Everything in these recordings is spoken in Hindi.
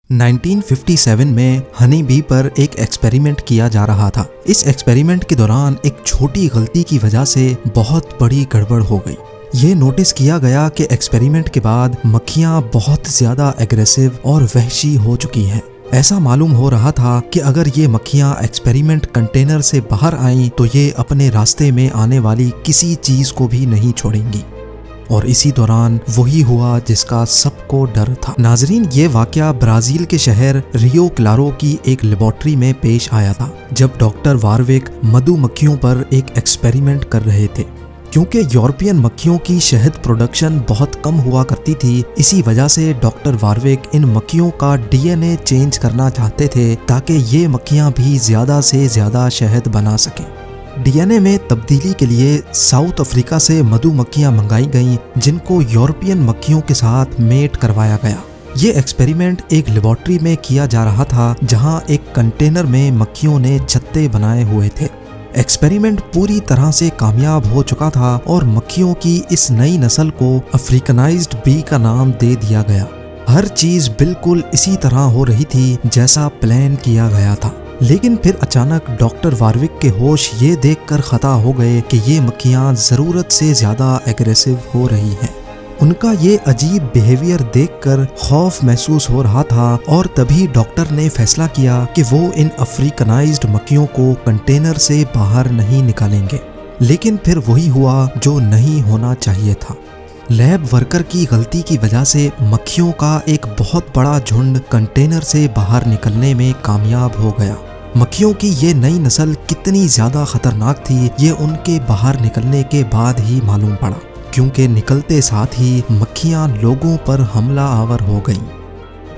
1957 में हनी बी पर एक एक्सपेरिमेंट किया जा रहा था। इस एक्सपेरिमेंट के दौरान एक छोटी गलती की वजह से बहुत बड़ी गड़बड़ हो गई। ये नोटिस किया गया कि एक्सपेरिमेंट के बाद मक्खियां बहुत ज्यादा एग्रेसिव और वहशी हो चुकी हैं। ऐसा मालूम हो रहा था कि अगर ये मक्खियां एक्सपेरिमेंट कंटेनर से बाहर आईं तो ये अपने रास्ते में आने वाली किसी चीज को भी नहीं छोड़ेंगी। और इसी दौरान वही हुआ जिसका सबको डर था। नाजरीन, ये वाकया ब्राजील के शहर रियो क्लारो की एक लेबोरेटरी में पेश आया था, जब डॉक्टर वारविक मधुमक्खियों पर एक एक्सपेरिमेंट कर रहे थे। क्योंकि यूरोपियन मक्खियों की शहद प्रोडक्शन बहुत कम हुआ करती थी, इसी वजह से डॉक्टर वारविक इन मक्खियों का डीएनए चेंज करना चाहते थे ताकि ये मक्खियां भी ज्यादा से ज्यादा शहद बना सकें। डीएनए में तब्दीली के लिए साउथ अफ्रीका से मधुमक्खियां मंगाई गईं, जिनको यूरोपियन मक्खियों के साथ मेट करवाया गया। ये एक्सपेरिमेंट एक लेबोरेटरी में किया जा रहा था, जहां एक कंटेनर में मक्खियों ने छत्ते बनाए हुए थे। एक्सपेरिमेंट पूरी तरह से कामयाब हो चुका था और मक्खियों की इस नई नस्ल को अफ्रीकनाइज्ड बी का नाम दे दिया गया। हर चीज बिल्कुल इसी तरह हो रही थी जैसा प्लान किया गया था। लेकिन फिर अचानक डॉक्टर वारविक के होश ये देखकर खता हो गए कि ये मक्खियां ज़रूरत से ज़्यादा एग्रेसिव हो रही हैं। उनका ये अजीब बिहेवियर देखकर खौफ महसूस हो रहा था और तभी डॉक्टर ने फैसला किया कि वो इन अफ्रीकनाइज्ड मक्खियों को कंटेनर से बाहर नहीं निकालेंगे। लेकिन फिर वही हुआ जो नहीं होना चाहिए था। लैब वर्कर की गलती की वजह से मक्खियों का एक बहुत बड़ा झुंड कंटेनर से बाहर निकलने में कामयाब हो गया। मक्खियों की ये नई नस्ल कितनी ज्यादा खतरनाक थी, ये उनके बाहर निकलने के बाद ही मालूम पड़ा, क्योंकि निकलते साथ ही मक्खियां लोगों पर हमला आवर हो गईं।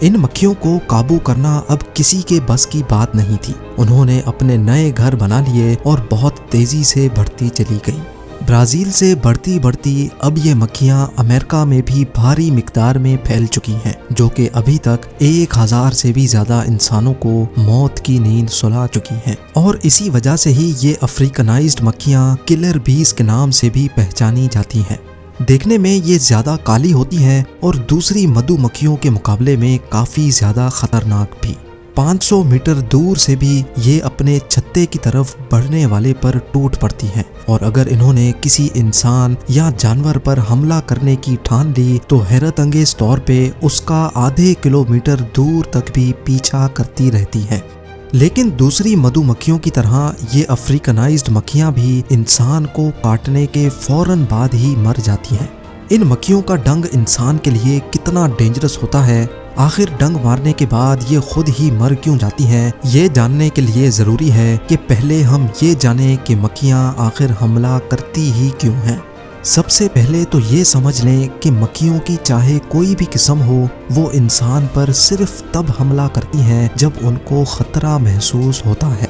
इन मक्खियों को काबू करना अब किसी के बस की बात नहीं थी। उन्होंने अपने नए घर बना लिए और बहुत तेजी से बढ़ती चली गईं। ब्राजील से बढ़ती बढ़ती अब ये मक्खियां अमेरिका में भी भारी मिकदार में फैल चुकी हैं, जो कि अभी तक 1000 से भी ज्यादा इंसानों को मौत की नींद सुला चुकी हैं। और इसी वजह से ही ये अफ्रीकनाइज्ड मक्खियां किलर बीज के नाम से भी पहचानी जाती हैं। देखने में ये ज्यादा काली होती हैं और दूसरी मधुमक्खियों के मुकाबले में काफी ज्यादा खतरनाक भी। 500 मीटर दूर से भी ये अपने छत्ते की तरफ बढ़ने वाले पर टूट पड़ती हैं और अगर इन्होंने किसी इंसान या जानवर पर हमला करने की ठान ली तो हैरत अंगेज तौर पे उसका आधे किलोमीटर दूर तक भी पीछा करती रहती हैं। लेकिन दूसरी मधुमक्खियों की तरह ये अफ्रीकनाइज्ड मक्खियां भी इंसान को काटने के फौरन बाद ही मर जाती हैं। इन मक्खियों का डंग इंसान के लिए कितना डेंजरस होता है, आखिर डंग मारने के बाद ये खुद ही मर क्यों जाती हैं, ये जानने के लिए ज़रूरी है कि पहले हम ये जानें कि मक्खियाँ आखिर हमला करती ही क्यों हैं। सबसे पहले तो ये समझ लें कि मक्खियों की चाहे कोई भी किस्म हो, वो इंसान पर सिर्फ तब हमला करती हैं जब उनको खतरा महसूस होता है।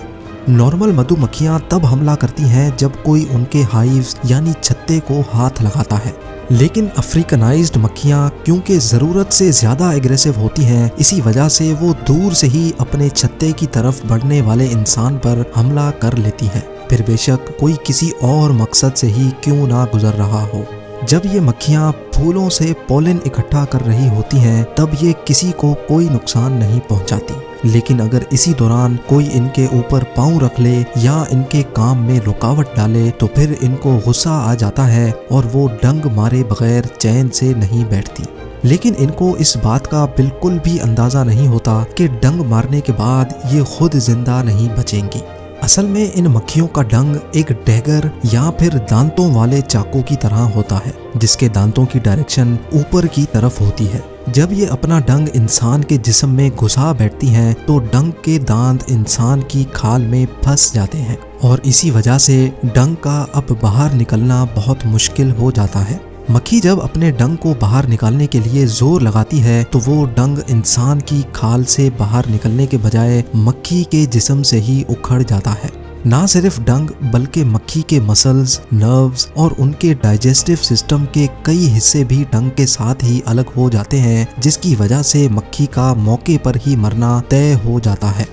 नॉर्मल मधुमक्खियाँ तब हमला करती हैं जब कोई उनके हाइव्स यानी छत्ते को हाथ लगाता है। लेकिन अफ्रीकनाइज्ड मक्खियाँ क्योंकि ज़रूरत से ज़्यादा एग्रेसिव होती हैं, इसी वजह से वो दूर से ही अपने छत्ते की तरफ बढ़ने वाले इंसान पर हमला कर लेती हैं, फिर बेशक कोई किसी और मकसद से ही क्यों ना गुजर रहा हो। जब ये मक्खियाँ फूलों से पोलन इकट्ठा कर रही होती हैं तब ये किसी को कोई नुकसान नहीं पहुँचाती। लेकिन अगर इसी दौरान कोई इनके ऊपर पाँव रख ले या इनके काम में रुकावट डाले तो फिर इनको गुस्सा आ जाता है और वो डंग मारे बगैर चैन से नहीं बैठती। लेकिन इनको इस बात का बिल्कुल भी अंदाज़ा नहीं होता कि डंग मारने के बाद ये खुद जिंदा नहीं बचेंगी। असल में इन मक्खियों का डंग एक डैगर या फिर दांतों वाले चाकू की तरह होता है, जिसके दांतों की डायरेक्शन ऊपर की तरफ होती है। जब ये अपना डंग इंसान के जिस्म में घुसा बैठती हैं तो डंग के दांत इंसान की खाल में फंस जाते हैं और इसी वजह से डंग का अब बाहर निकलना बहुत मुश्किल हो जाता है। मक्खी जब अपने डंग को बाहर निकालने के लिए जोर लगाती है तो वो डंग इंसान की खाल से बाहर निकलने के बजाय मक्खी के जिस्म से ही उखड़ जाता है। ना सिर्फ डंग बल्कि मक्खी के मसल्स, नर्व्स और उनके डाइजेस्टिव सिस्टम के कई हिस्से भी डंग के साथ ही अलग हो जाते हैं, जिसकी वजह से मक्खी का मौके पर ही मरना तय हो जाता है।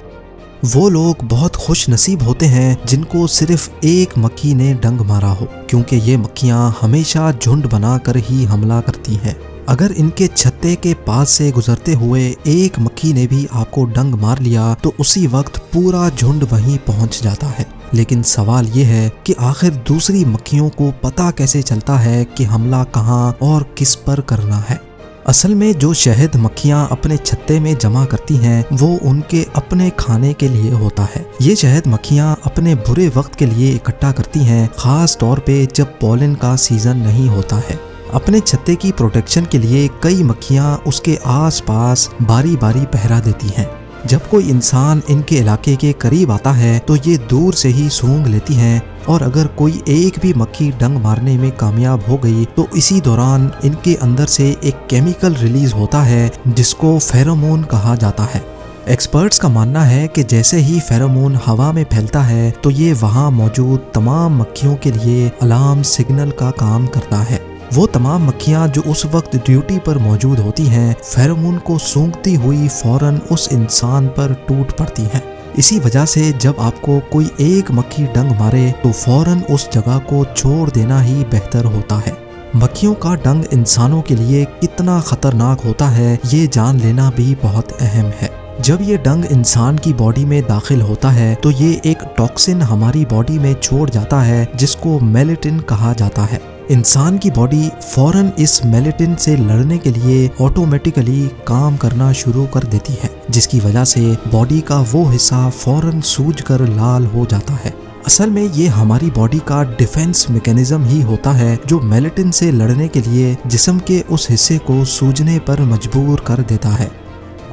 वो लोग बहुत खुश नसीब होते हैं जिनको सिर्फ एक मक्खी ने डंग मारा हो, क्योंकि ये मक्खियाँ हमेशा झुंड बनाकर ही हमला करती हैं। अगर इनके छत्ते के पास से गुजरते हुए एक मक्खी ने भी आपको डंग मार लिया तो उसी वक्त पूरा झुंड वहीं पहुंच जाता है। लेकिन सवाल ये है कि आखिर दूसरी मक्खियों को पता कैसे चलता है कि हमला कहाँ और किस पर करना है। असल में जो शहद मक्खियाँ अपने छत्ते में जमा करती हैं वो उनके अपने खाने के लिए होता है। ये शहद मक्खियाँ अपने बुरे वक्त के लिए इकट्ठा करती हैं, खास तौर पे जब पॉलन का सीजन नहीं होता है। अपने छत्ते की प्रोटेक्शन के लिए कई मक्खियाँ उसके आसपास बारी बारी पहरा देती हैं। जब कोई इंसान इनके इलाके के करीब आता है तो ये दूर से ही सूंघ लेती हैं और अगर कोई एक भी मक्खी डंग मारने में कामयाब हो गई तो इसी दौरान इनके अंदर से एक केमिकल रिलीज होता है जिसको फेरोमोन कहा जाता है। एक्सपर्ट्स का मानना है कि जैसे ही फेरोमोन हवा में फैलता है तो ये वहाँ मौजूद तमाम मक्खियों के लिए अलार्म सिग्नल का काम करता है। वो तमाम मक्खियाँ जो उस वक्त ड्यूटी पर मौजूद होती हैं फेरोमोन को सूंघती हुई फौरन उस इंसान पर टूट पड़ती हैं। इसी वजह से जब आपको कोई एक मक्खी डंग मारे तो फौरन उस जगह को छोड़ देना ही बेहतर होता है। मक्खियों का डंग इंसानों के लिए कितना खतरनाक होता है ये जान लेना भी बहुत अहम है। जब ये डंग इंसान की बॉडी में दाखिल होता है तो ये एक टॉक्सिन हमारी बॉडी में छोड़ जाता है जिसको मेलेटिन कहा जाता है। इंसान की बॉडी फौरन इस मेलेटिन से लड़ने के लिए ऑटोमेटिकली काम करना शुरू कर देती है, जिसकी वजह से बॉडी का वो हिस्सा फौरन सूजकर लाल हो जाता है। असल में ये हमारी बॉडी का डिफेंस मैकेनिज्म ही होता है जो मेलेटिन से लड़ने के लिए जिस्म के उस हिस्से को सूजने पर मजबूर कर देता है।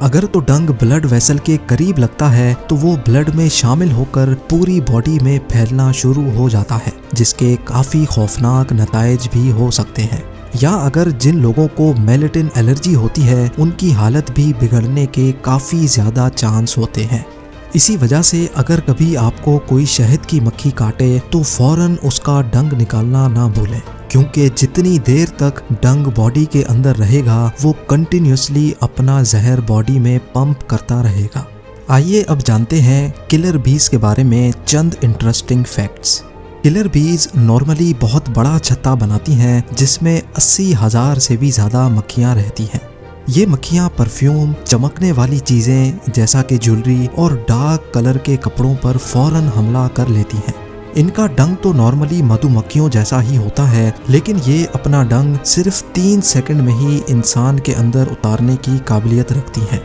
अगर तो डंग ब्लड वेसल के करीब लगता है तो वो ब्लड में शामिल होकर पूरी बॉडी में फैलना शुरू हो जाता है, जिसके काफ़ी खौफनाक नताइज भी हो सकते हैं। या अगर जिन लोगों को मेलेटिन एलर्जी होती है उनकी हालत भी बिगड़ने के काफ़ी ज़्यादा चांस होते हैं। इसी वजह से अगर कभी आपको कोई शहद की मक्खी काटे तो फौरन उसका डंग निकालना ना भूलें, क्योंकि जितनी देर तक डंग बॉडी के अंदर रहेगा वो कंटिन्यूसली अपना जहर बॉडी में पंप करता रहेगा। आइए अब जानते हैं किलर बीज के बारे में चंद इंटरेस्टिंग फैक्ट्स। किलर बीज नॉर्मली बहुत बड़ा छत्ता बनाती हैं जिसमें 80,000 से भी ज़्यादा मक्खियाँ रहती हैं। ये मक्खियाँ परफ्यूम, चमकने वाली चीज़ें जैसा कि ज्वेलरी और डार्क कलर के कपड़ों पर फौरन हमला कर लेती हैं। इनका डंग तो नॉर्मली मधुमक्खियों जैसा ही होता है, लेकिन ये अपना डंग सिर्फ 3 सेकंड में ही इंसान के अंदर उतारने की काबिलियत रखती हैं।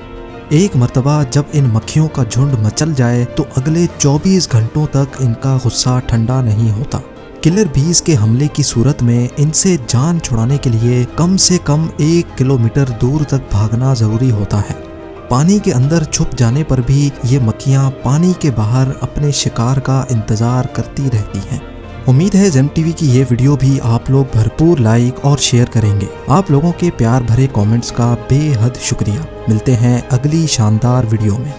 एक मर्तबा जब इन मक्खियों का झुंड मचल जाए तो अगले 24 घंटों तक इनका गुस्सा ठंडा नहीं होता। किलर बीज के हमले की सूरत में इनसे जान छुड़ाने के लिए कम से कम 1 किलोमीटर दूर तक भागना ज़रूरी होता है। पानी के अंदर छुप जाने पर भी ये मक्खियाँ पानी के बाहर अपने शिकार का इंतज़ार करती रहती हैं। उम्मीद है जेम टीवी की ये वीडियो भी आप लोग भरपूर लाइक और शेयर करेंगे। आप लोगों के प्यार भरे कमेंट्स का बेहद शुक्रिया। मिलते हैं अगली शानदार वीडियो में।